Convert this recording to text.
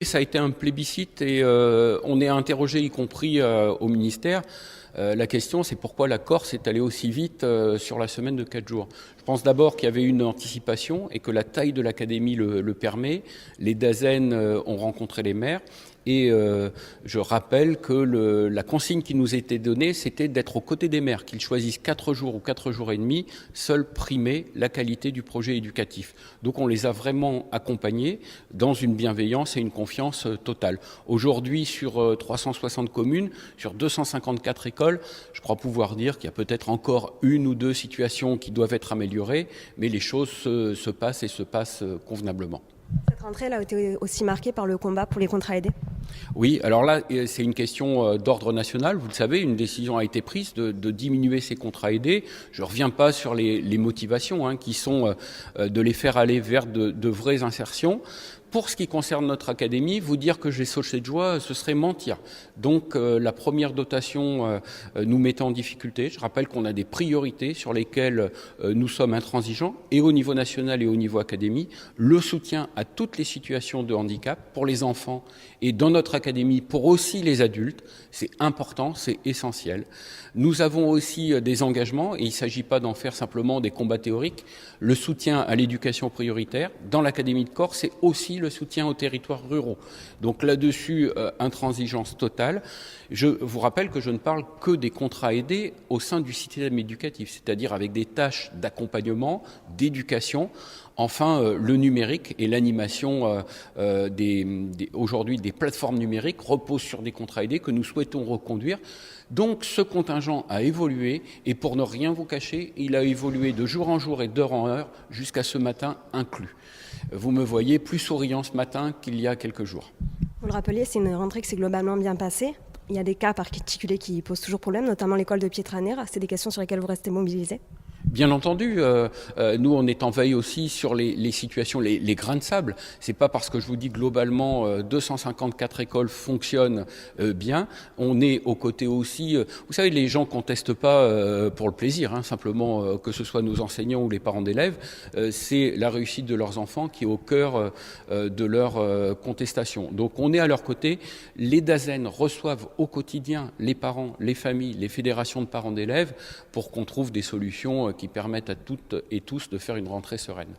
Ça a été un plébiscite et on est interrogé, y compris au ministère. La question, c'est pourquoi la Corse est allée aussi vite sur la semaine de 4 jours. Je pense d'abord qu'il y avait une anticipation et que la taille de l'académie le permet. Les DAZEN ont rencontré les maires. Et je rappelle que la consigne qui nous était donnée, c'était d'être aux côtés des maires, qu'ils choisissent 4 jours ou 4 jours et demi, seul primer la qualité du projet éducatif. Donc on les a vraiment accompagnés dans une bienveillance et une confiance totale. Aujourd'hui, sur 360 communes, sur 254 écoles, je crois pouvoir dire qu'il y a peut-être encore une ou deux situations qui doivent être améliorées, mais les choses se passent et se passent convenablement. Cette rentrée elle a été aussi marquée par le combat pour les contrats aidés. Oui, alors là, c'est une question d'ordre national. Vous le savez, une décision a été prise de diminuer ces contrats aidés. Je ne reviens pas sur les motivations qui sont de les faire aller vers de vraies insertions. Pour ce qui concerne notre académie, vous dire que j'ai sauté de joie, ce serait mentir. Donc la première dotation nous mettait en difficulté. Je rappelle qu'on a des priorités sur lesquelles nous sommes intransigeants, et au niveau national et au niveau académie. Le soutien à toutes les situations de handicap pour les enfants et dans notre académie pour aussi les adultes, c'est important, c'est essentiel. Nous avons aussi des engagements, et il ne s'agit pas d'en faire simplement des combats théoriques. Le soutien à l'éducation prioritaire dans l'Académie de Corse, c'est aussi le soutien aux territoires ruraux. Donc là-dessus, intransigeance totale. Je vous rappelle que je ne parle que des contrats aidés au sein du système éducatif, c'est-à-dire avec des tâches d'accompagnement, d'éducation. Enfin, le numérique et l'animation aujourd'hui des plateformes numériques reposent sur des contrats aidés que nous souhaitons reconduire. Donc ce contingent a évolué, et pour ne rien vous cacher, il a évolué de jour en jour et d'heure en heure jusqu'à ce matin inclus. Vous me voyez plus souriant ce matin qu'il y a quelques jours. Vous le rappeliez, c'est une rentrée qui s'est globalement bien passée. Il y a des cas particuliers qui posent toujours problème, notamment l'école de Pietraneira. C'est des questions sur lesquelles vous restez mobilisés? Bien entendu, nous on est en veille aussi sur les situations, les grains de sable. C'est pas parce que je vous dis globalement 254 écoles fonctionnent bien, on est aux côtés aussi. Vous savez, les gens contestent pas pour le plaisir, simplement que ce soit nos enseignants ou les parents d'élèves, c'est la réussite de leurs enfants qui est au cœur de leur contestation. Donc on est à leur côté. Les DAZEN reçoivent au quotidien les parents, les familles, les fédérations de parents d'élèves pour qu'on trouve des solutions qui permettent à toutes et tous de faire une rentrée sereine.